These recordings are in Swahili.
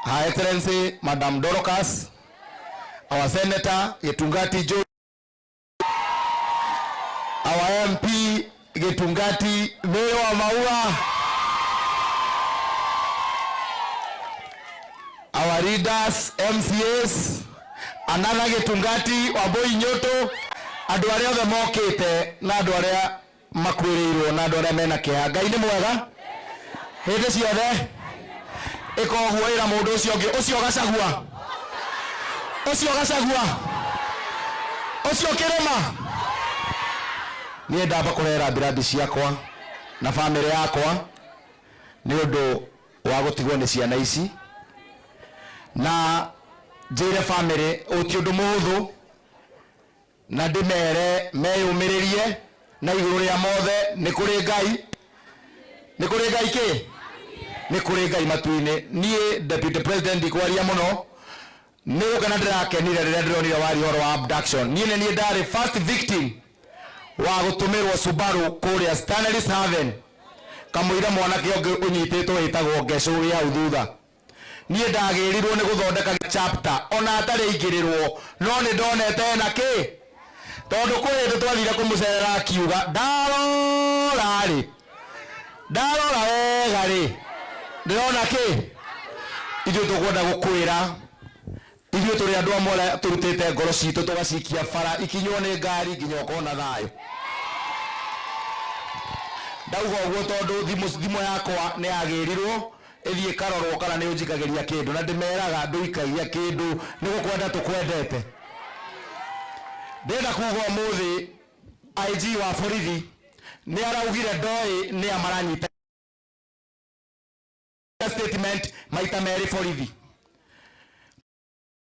Her Excellency Madam Dorocas, our Senator Getungati Joe, our MP Getungati Mayor Maua, our leaders, MCAs, another Getungati, Waboi Nyoto, Aduare the Mokete, Naduare Makwiri, Naduare Menakea, Gaini Mwega, Hades Yode, Eko Huera Modos Yogi, Osio Gachagua, Osio Gachagua, Osio Kerema. Niye ndaba kurera biradi ciakwa na family yakwa ni undu wa gutigwo ni ciana ici na njire family uti undu muhuthu na ndimere meyumiririe na iguru ria mothe ni kuri Ngai ki ni kuri Ngai matuine. Niye Deputy President ikwaria muno ni ukana ndirakenire riria ndironire wari horo wa abduction. Niye ni ndari first victim wa gutumirwo Subaru kuria Stanley's Haven kamuira mwanake onge unyititwo witagwo Gesho ya uthutha. Nie ndagirirwo ni guthondeka chapter ona atari ingirirwo no ni ndonete na ki tondu kwiri twathire kumucerera akiuga ndarora wega ri ndirona ki ithu tukwenda gukwira ithu turi andu amwe turutite ngoro citu tugacikia bara ikinywo ni ngari nginya ukona thayo. Ndauga uguo tondu thimu yakwa ni yagirirwo ithie karorwo kana ni unjikagiria kindu na ndimeraga nduikagia kindu ni gukwenda tukwendete. Ndenda kuga umuthi IG wa borithi ni araugire ndoi ni amaranyita statement maita meri borithi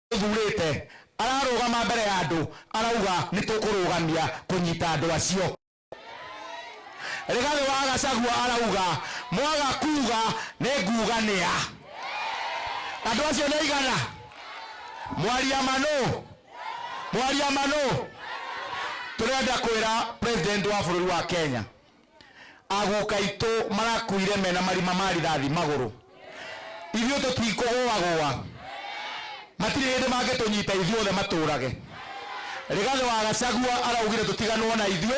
thurite ararugama mbere ya andu arauga ni tukurugamia kunyita andu acio. Rigathi wa Gachagua arauga mwaga kuga ni nguganea andu acio ni igana mwaria mano turenda kwira president wa bururi wa Kenya aguka itu marakuire mena marima mari rathi maguru ithio tutikugoagwa matire hinde mangetunyita ithuothe maturage. Rigathi wa Gachagua araugire tutiganwo na ithue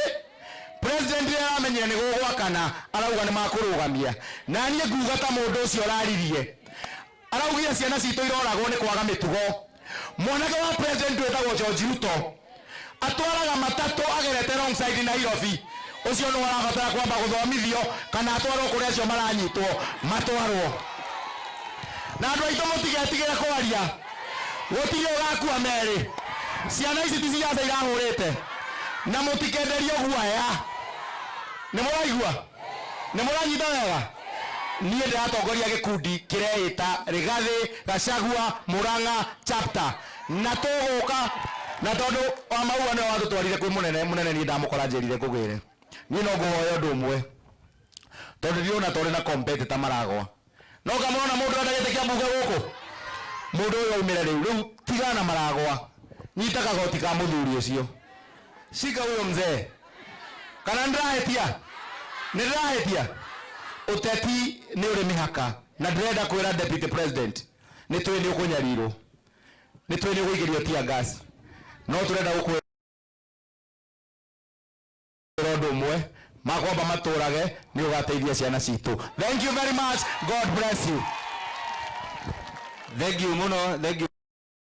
president aramenyire ni gugwakana arauga ni makurugamia na nie nguga ta mundu ucio araririe araugire ciana citu iroragwo ni kwaga mitugo. Mwanake wa president wetagwo George Ruto atwaraga matatu agerete wrong side Nairobi ucio no arabatara kwamba guthomithio kana atwarwo kuria acio maranyitwo matwarwo na andu aitu mutigetigire kwaria gutire ugakua meri ciana ici ticiaca irahurite na mutikenderio guaya. Ni muraigua ni muranyita wega. Nie ndiratongoria gikundi kireita Rigathi Gachagua Murang'a chapter na tuguka na tondu wa maua ni watutwarire kwi munene ni ndamukora njerire kugire ni no nguhoya undu umwe tondu ndiona tori na competitor maragwa no kamona mundu ndagite kia mbuga guku mundu uyu umire riu tigana maragwa nyita kagoti ka muthuri ucio shika huyo mzee kana ndrahetia uteti ni uri mihaka na ndirenda kwira Deputy President ni twini ukunyarirwo ni twini ugigirio tia gas no turenda gukwira undu umwe makwamba maturage ni ugateithia ciana citu. Thank you very much. God bless you. Thank you muno. Thank you.